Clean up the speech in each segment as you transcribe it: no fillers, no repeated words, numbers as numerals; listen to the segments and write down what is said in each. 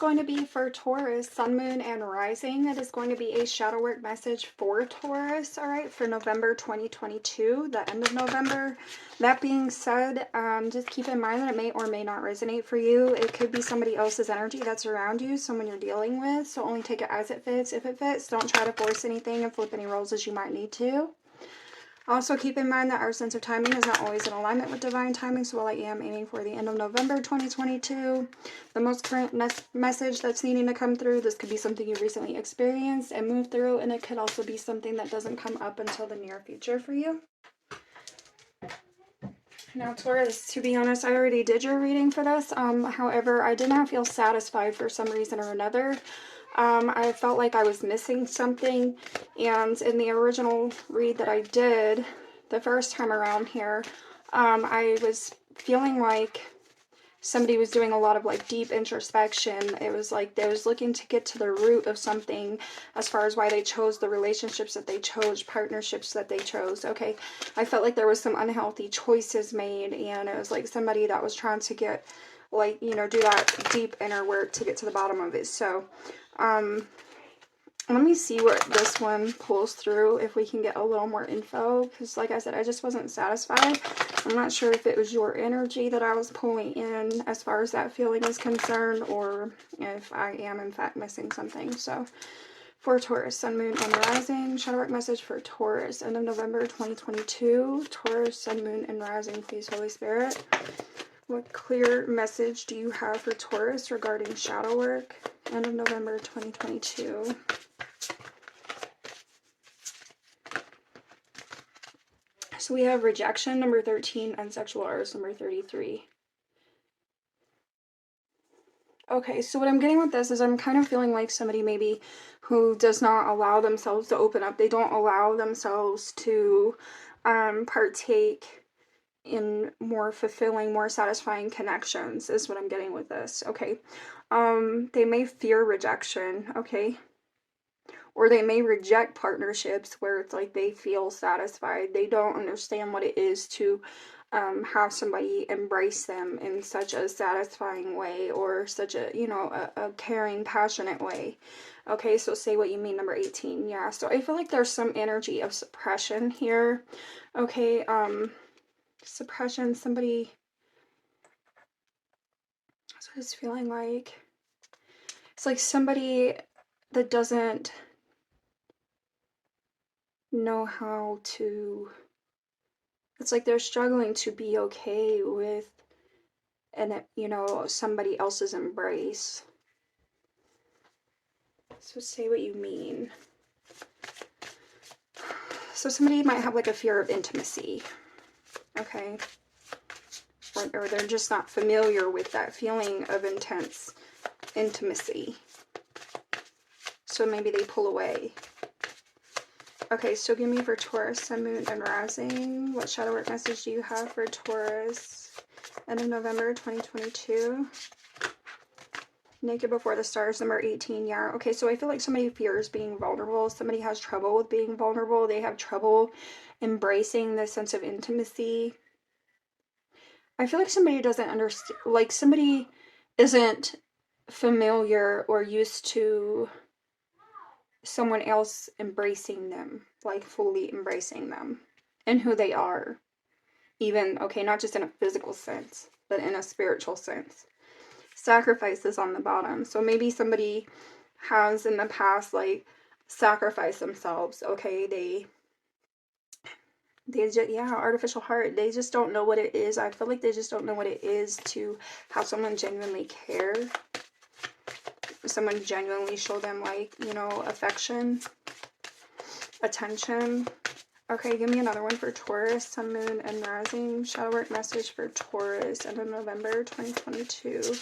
going to be for Taurus, Sun, Moon, and Rising. It is going to be a shadow work message for Taurus, all right, for November 2022, the end of November. That being said, just keep in mind that it may or may not resonate for you. It could be somebody else's energy that's around you, someone you're dealing with, so only take it as it fits. If it fits, don't try to force anything and flip any roles as you might need to. Also, keep in mind that our sense of timing is not always in alignment with divine timing, so while I am aiming for the end of November 2022, the most current message that's needing to come through, this could be something you recently experienced and moved through, and it could also be something that doesn't come up until the near future for you. Now, Taurus, to be honest, I already did your reading for this. However, I did not feel satisfied for some reason or another. I felt like I was missing something, and in the original read that I did the first time around here, I was feeling like somebody was doing a lot of like deep introspection. It was like they was looking to get to the root of something as far as why they chose the relationships that they chose, partnerships that they chose. Okay, I felt like there was some unhealthy choices made, and it was like somebody that was trying to get, like, you know, do that deep inner work to get to the bottom of it. So let me see what this one pulls through, if we can get a little more info, because like I said, I just wasn't satisfied. I'm not sure if it was your energy that I was pulling in as far as that feeling is concerned, or if I am in fact missing something. So for Taurus, Sun, Moon, and Rising, shadow work message for Taurus, end of November 2022. Taurus, Sun, Moon, and Rising, please, Holy Spirit. What clear message do you have for Taurus regarding shadow work, end of November 2022? So we have rejection, number 13, and sexual urge, number 33. Okay, so what I'm getting with this is I'm kind of feeling like somebody maybe who does not allow themselves to open up. They don't allow themselves to partake in more fulfilling, more satisfying connections is what I'm getting with this. Okay, they may fear rejection. Okay, or they may reject partnerships where it's like they feel satisfied. They don't understand what it is to have somebody embrace them in such a satisfying way, or such a, you know, a caring, passionate way. Okay, so say what you mean, number 18. Yeah, so I feel like there's some energy of suppression here. Okay, suppression, somebody, that's what it's feeling like. It's like somebody that doesn't know how to, it's like they're struggling to be okay with, and you know, somebody else's embrace. So say what you mean. So somebody might have like a fear of intimacy. Okay, or they're just not familiar with that feeling of intense intimacy, so maybe they pull away. Okay, so give me for Taurus, Sun, Moon, and Rising. What shadow work message do you have for Taurus, end of November 2022? Naked Before the Stars, number 18. Yeah, okay, so I feel like somebody fears being vulnerable. Somebody has trouble with being vulnerable. They have trouble embracing the sense of intimacy. I feel like somebody doesn't understand, like somebody isn't familiar or used to someone else embracing them, like fully embracing them and who they are. Even, okay, not just in a physical sense, but in a spiritual sense. Sacrifices on the bottom. So maybe somebody has in the past like sacrificed themselves. Okay, they just, yeah, artificial heart. They just don't know what it is. I feel like they just don't know what it is to have someone genuinely care. Someone genuinely show them, like, you know, affection, attention. Okay, give me another one for Taurus, Sun, Moon, and Rising. Shadow work message for Taurus, end of November 2022.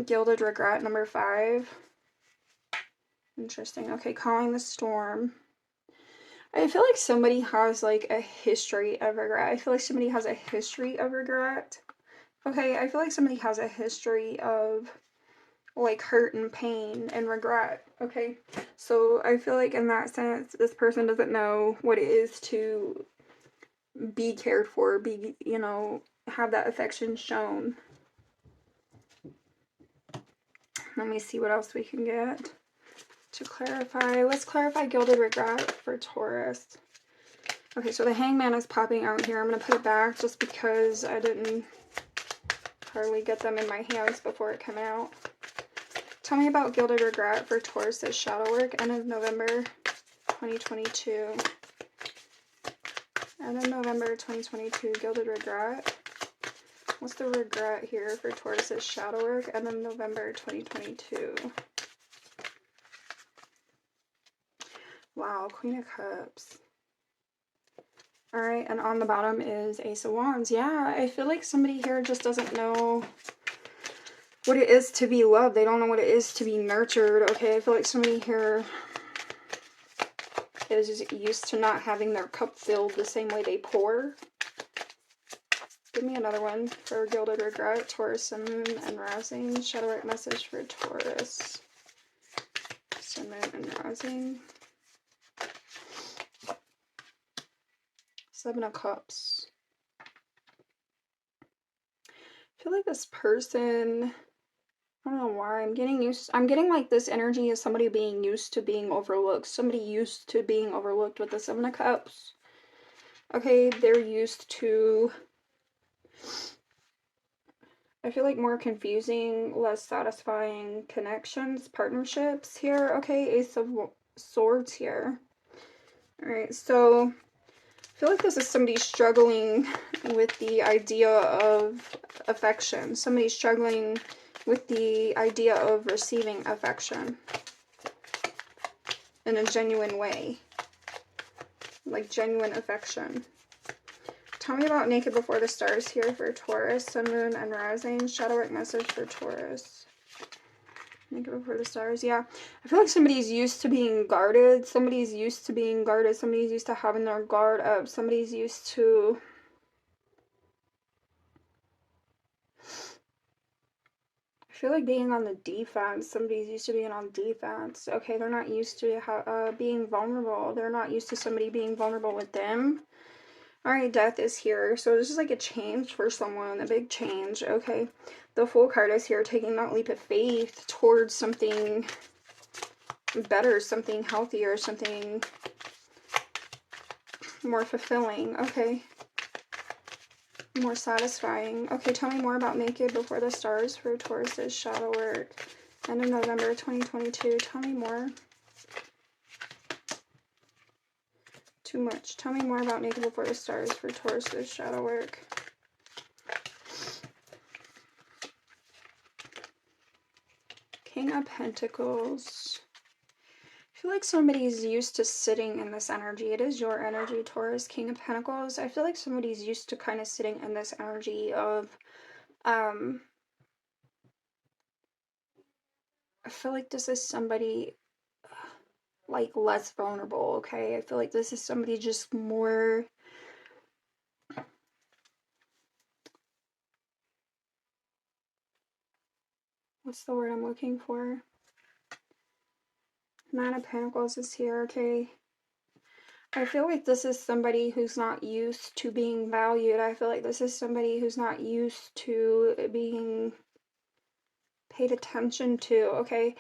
Gilded Regret, number 5. Interesting. Okay, Calling the Storm. I feel like somebody has like a history of regret. I feel like somebody has a history of regret. Okay, I feel like somebody has a history of like hurt and pain and regret. Okay, so I feel like in that sense, this person doesn't know what it is to be cared for, be, you know, have that affection shown. Let me see what else we can get to clarify. Let's clarify gilded regret for Taurus. Okay, so the Hangman is popping out here. I'm going to put it back just because I didn't hardly get them in my hands before it came out. Tell me about gilded regret for Taurus's shadow work, end of November 2022. End of November 2022, gilded regret. What's the regret here for Taurus's shadow work, end of November 2022? Wow, Queen of Cups. All right, and on the bottom is Ace of Wands. Yeah, I feel like somebody here just doesn't know what it is to be loved. They don't know what it is to be nurtured. Okay, I feel like somebody here is used to not having their cup filled the same way they pour. Give me another one for gilded regret. Taurus, Sun, Moon, and Rising. Shadow work message for Taurus. Sun, Moon, and Rising. Seven of Cups. I feel like this person, I don't know why, I'm getting like this energy of somebody being used to being overlooked. Somebody used to being overlooked with the Seven of Cups. Okay, they're used to, I feel like, more confusing, less satisfying connections, partnerships here. Okay, Ace of Swords here. Alright, so I feel like this is somebody struggling with the idea of affection. Somebody struggling with the idea of receiving affection in a genuine way. Like genuine affection. Tell me about Naked Before the Stars here for Taurus, Sun, Moon, and Rising. Shadow work message for Taurus. Naked Before the Stars. Yeah. I feel like somebody's used to being guarded. Somebody's used to being guarded. Somebody's used to having their guard up. Somebody's used to... I feel like being on the defense. Somebody's used to being on defense. Okay, they're not used to being vulnerable. They're not used to somebody being vulnerable with them. Alright, Death is here. So this is like a change for someone, a big change. Okay, the Fool card is here, taking that leap of faith towards something better, something healthier, something more fulfilling. Okay, more satisfying. Okay, tell me more about Naked Before the Stars for Taurus's shadow work. End of November 2022. Tell me more. Too much. Tell me more about Naked Before the Stars for Taurus's shadow work. King of Pentacles. I feel like somebody's used to sitting in this energy. It is your energy, Taurus. King of Pentacles. I feel like somebody's used to kind of sitting in this energy of, I feel like this is somebody like less vulnerable, okay? I feel like this is somebody just more, what's the word I'm looking for? Nine of Pentacles is here, okay? I feel like this is somebody who's not used to being valued. I feel like this is somebody who's not used to being paid attention to, okay?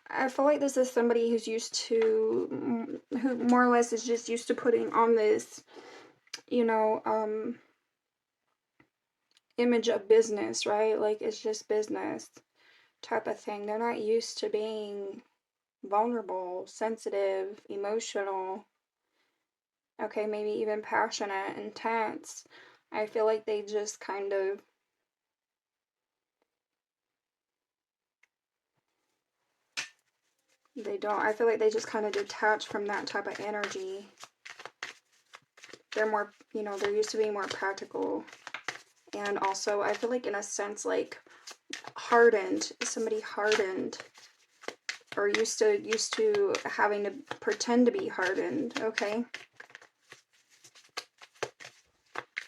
I feel like this is somebody who's used to, who more or less is just used to putting on this, you know, image of business, right? Like, it's just business type of thing. They're not used to being vulnerable, sensitive, emotional, okay, maybe even passionate, intense. I feel like they just kind of, I feel like they just kind of detach from that type of energy. They're more, you know, they're used to being more practical. And also, I feel like in a sense, like, hardened, somebody hardened, or used to having to pretend to be hardened, okay?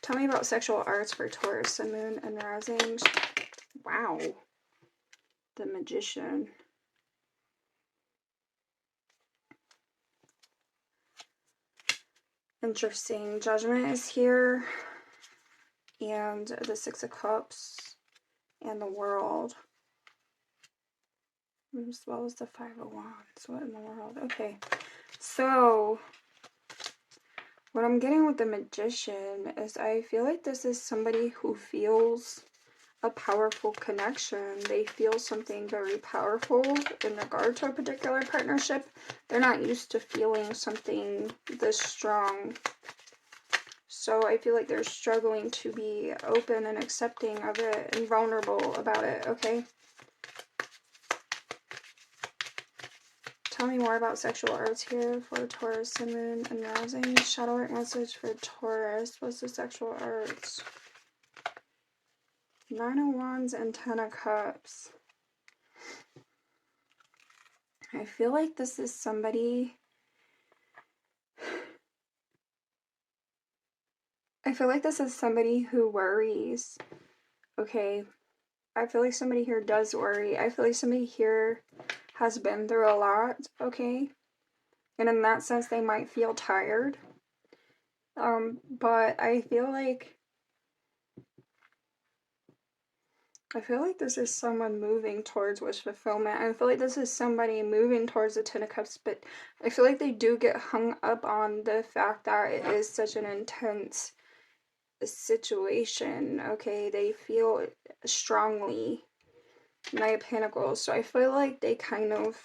Tell me about sexual arts for Taurus, Sun, Moon, and Rising. Wow. The Magician. Interesting. Judgment is here. And the Six of Cups. And the World. as well as the Five of Wands. What in the world? Okay, so what I'm getting with the Magician is I feel like this is somebody who feels a powerful connection. They feel something very powerful in regard to a particular partnership. They're not used to feeling something this strong. So I feel like they're struggling to be open and accepting of it and vulnerable about it, okay? Tell me more about sexual arts here for Taurus, Sun, Moon, and Rising. Shadow work message for Taurus. What's the sexual arts? Nine of Wands and Ten of Cups. I feel like this is somebody... I feel like this is somebody who worries. Okay. I feel like somebody here does worry. I feel like somebody here has been through a lot. Okay. And in that sense, they might feel tired. But I feel like this is someone moving towards wish fulfillment. I feel like this is somebody moving towards the Ten of Cups, but I feel like they do get hung up on the fact that it is such an intense situation. Okay, they feel strongly. Knight of Pentacles. So I feel like they kind of...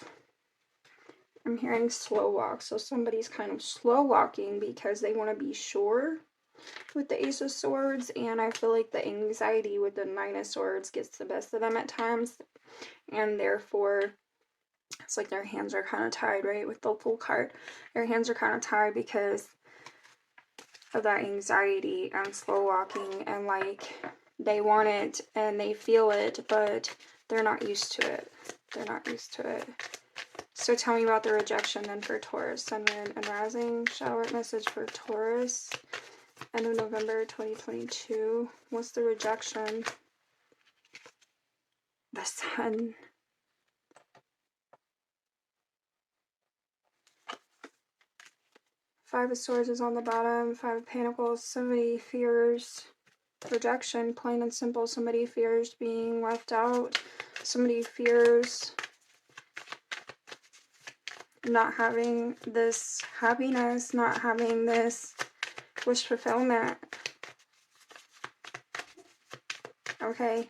I'm hearing slow walk. So somebody's kind of slow walking because they want to be sure with the Ace of Swords. And I feel like the anxiety with the Nine of Swords gets the best of them at times. And therefore, it's like their hands are kind of tied, right? With the Fool card. Their hands are kind of tied because of that anxiety and slow walking. And like, they want it and they feel it, but they're not used to it. They're not used to it. So tell me about the rejection then for Taurus, Sun, Moon, and Rising. Shadow work message for Taurus. End of November 2022. What's the rejection? The Sun. Five of Swords is on the bottom. Five of Pentacles. Somebody fears rejection, plain and simple. Somebody fears being left out. Somebody fears not having this happiness, not having this wish fulfillment. Okay,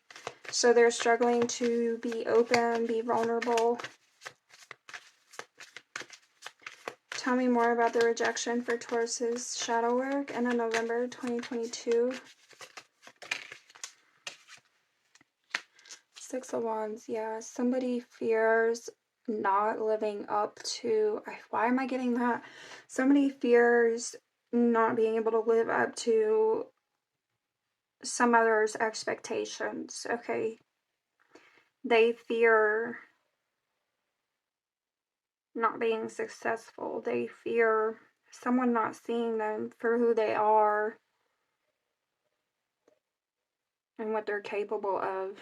so they're struggling to be open, be vulnerable. Tell me more about the rejection for Taurus's shadow work and in November 2022. Six of Wands, yeah, somebody fears not living up to, why am I getting that? Somebody fears not being able to live up to some other's expectations, okay? They fear not being successful. They fear someone not seeing them for who they are and what they're capable of.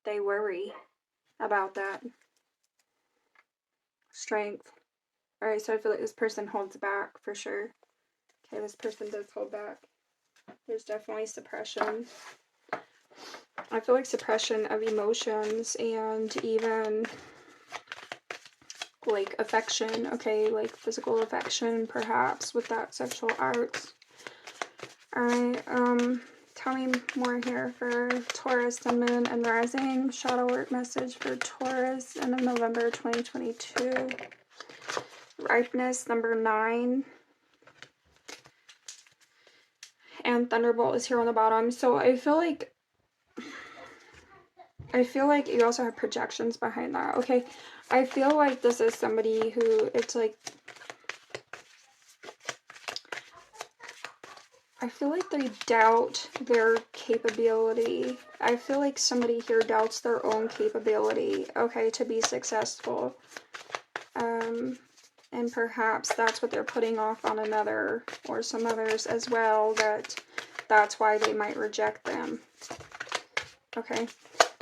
They worry about that. Strength. Alright, so I feel like this person holds back for sure. Okay, this person does hold back. There's definitely suppression. I feel like suppression of emotions and even like affection, okay, like physical affection perhaps with that sexual arts. Alright, tell me more here for Taurus, Sun, Moon, and Rising. Shadow work message for Taurus in November 2022. Ripeness, number 9. And Thunderbolt is here on the bottom. So I feel like you also have projections behind that. Okay, I feel like this is somebody who, it's like, I feel like they doubt their capability. I feel like somebody here doubts their own capability, okay, to be successful. And perhaps that's what they're putting off on another or some others as well, that's why they might reject them. Okay,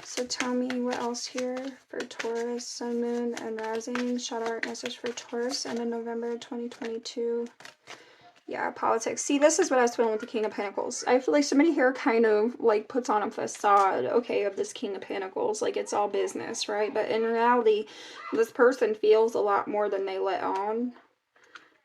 so tell me what else here for Taurus, Sun, Moon, and Rising. Shadow art message for Taurus and in November 2022. Yeah, politics. See, this is what I was feeling with the King of Pentacles. I feel like somebody here kind of like puts on a facade, okay, of this King of Pentacles. Like it's all business, right? But in reality, this person feels a lot more than they let on.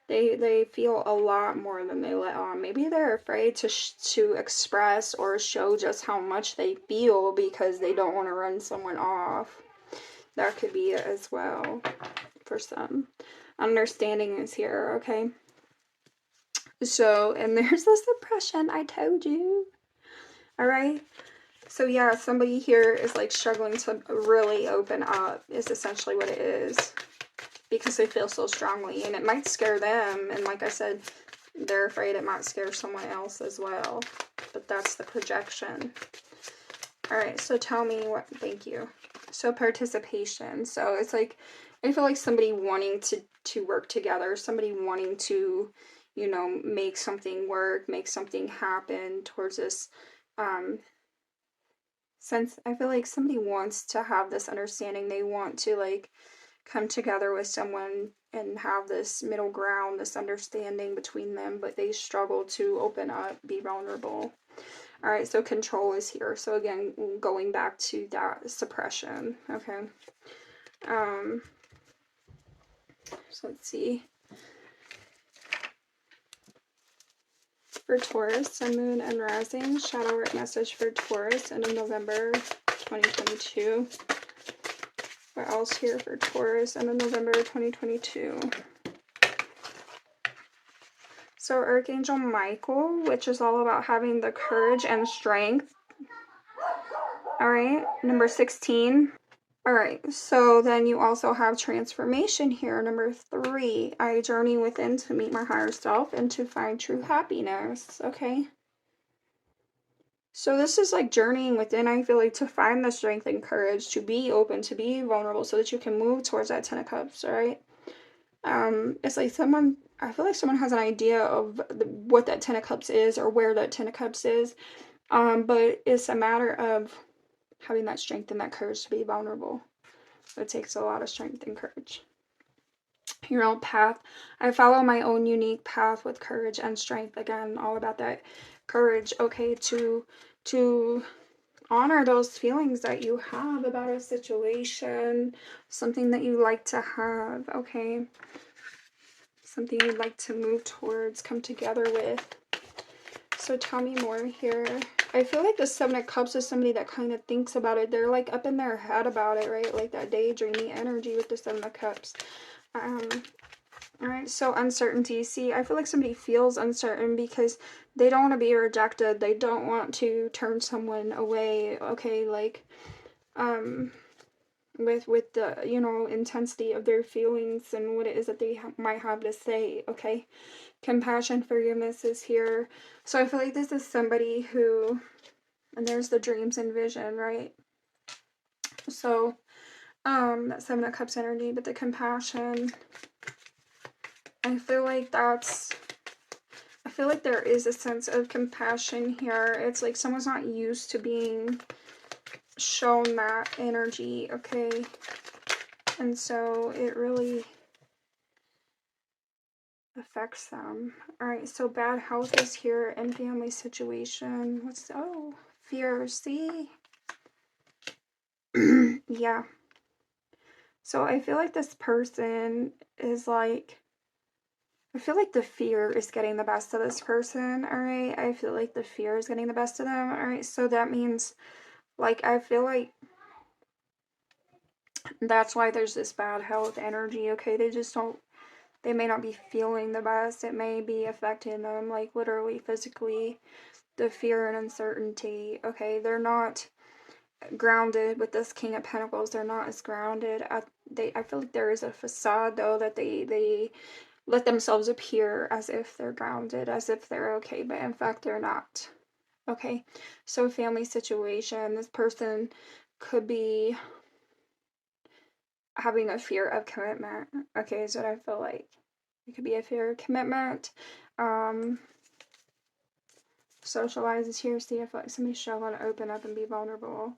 They feel a lot more than they let on. Maybe they're afraid to express or show just how much they feel because they don't want to run someone off. That could be it as well for some. Understanding is here, okay? So, and there's the suppression, I told you. All right. So yeah, somebody here is like struggling to really open up is essentially what it is. Because they feel so strongly. And it might scare them. And like I said, they're afraid it might scare someone else as well. But that's the projection. All right. So tell me what, thank you. So participation. So it's like, I feel like somebody wanting to work together. Somebody wanting to, you know, make something work, make something happen towards this sense. I feel like somebody wants to have this understanding. They want to like come together with someone and have this middle ground, this understanding between them, but they struggle to open up, be vulnerable. All right, so control is here. So again, going back to that suppression, okay. So let's see. For Taurus, Sun, Moon, and Rising, shadow work message for Taurus end of November 2022. What else here for Taurus end of November 2022? So Archangel Michael, which is all about having the courage and strength. All right, number 16. All right, so then you also have transformation here. Number 3, I journey within to meet my higher self and to find true happiness. Okay. So this is like journeying within, I feel like, to find the strength and courage to be open, to be vulnerable so that you can move towards that 10 of Cups, all right? It's like someone, I feel like someone has an idea of what that 10 of Cups is or where that 10 of Cups is. But it's a matter of having that strength and that courage to be vulnerable. It takes a lot of strength and courage. Your own path. I follow my own unique path with courage and strength. Again, all about that courage, okay, to honor those feelings that you have about a situation, something that you like to have, okay? Something you'd like to move towards, come together with. So tell me more here. I feel like the 7 of Cups is somebody that kind of thinks about it. They're like up in their head about it, right? Like that daydreamy energy with the 7 of Cups. All right, so uncertainty. See, I feel like somebody feels uncertain because they don't want to be rejected. They don't want to turn someone away, okay? Like, with the, you know, intensity of their feelings and what it is that they might have to say, okay? Compassion, forgiveness is here. So I feel like this is somebody who, and there's the dreams and vision, right? So, that 7 of Cups energy, but the compassion, I feel like there is a sense of compassion here. It's like someone's not used to being shown that energy, okay? And so it really affects them. All right, so bad health is here and family situation. What's, oh, fear, see? Yeah. So I feel like this person is like, I feel like the fear is getting the best of this person, all right? I feel like the fear is getting the best of them, all right? So that means, like, I feel like that's why there's this bad health energy, okay? They just don't, they may not be feeling the best. It may be affecting them, like, literally, physically, the fear and uncertainty, okay? They're not grounded with this King of Pentacles. They're not as grounded. I feel like there is a facade, though, that they let themselves appear as if they're grounded, as if they're okay, but in fact, they're not. Okay, so family situation. This person could be having a fear of commitment. Okay, is what I feel like. It could be a fear of commitment. Socialize is here. See, I feel like somebody's struggling to open up and be vulnerable.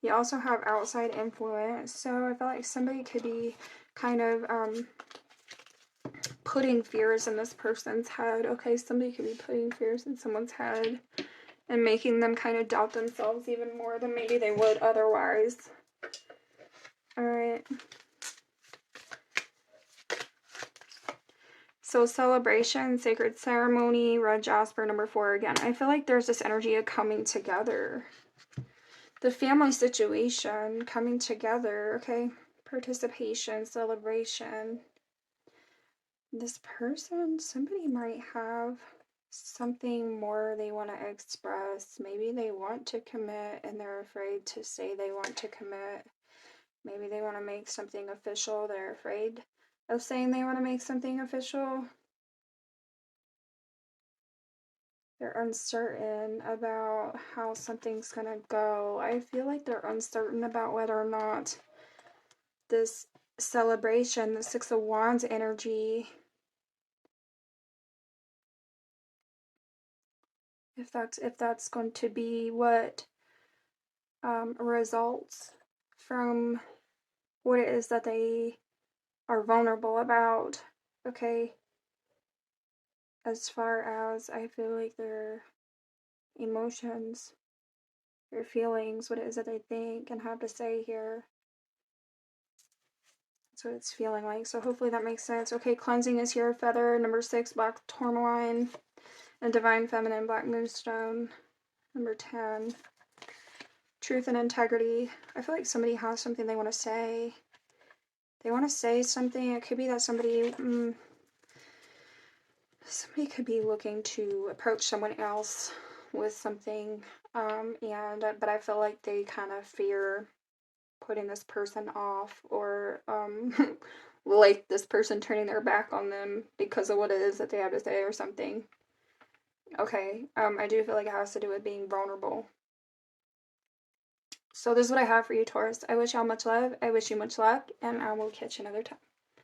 You also have outside influence. So I feel like somebody could be kind of putting fears in this person's head. Okay, somebody could be putting fears in someone's head and making them kind of doubt themselves even more than maybe they would otherwise. Alright. So celebration, sacred ceremony, red jasper, number 4 again. I feel like there's this energy of coming together. The family situation, coming together, okay? Participation, celebration. This person, somebody might have something more they want to express. Maybe they want to commit and they're afraid to say they want to commit. Maybe they want to make something official. They're afraid of saying they want to make something official. They're uncertain about how something's going to go. I feel like they're uncertain about whether or not this celebration, the Six of Wands energy, if that's going to be what results from what it is that they are vulnerable about. Okay, as far as I feel like their emotions, their feelings, what it is that they think and have to say here. That's what it's feeling like. So hopefully that makes sense. Okay, cleansing is here. Feather, number 6, black tourmaline, and divine feminine, black moonstone, number 10. Truth and integrity. I feel like somebody has something they want to say. They want to say something. It could be that somebody could be looking to approach someone else with something, but I feel like they kind of fear putting this person off, or like this person turning their back on them because of what it is that they have to say or something. Okay, I do feel like it has to do with being vulnerable. So this is what I have for you, Taurus. I wish y'all much love. I wish you much luck, and I will catch you another time.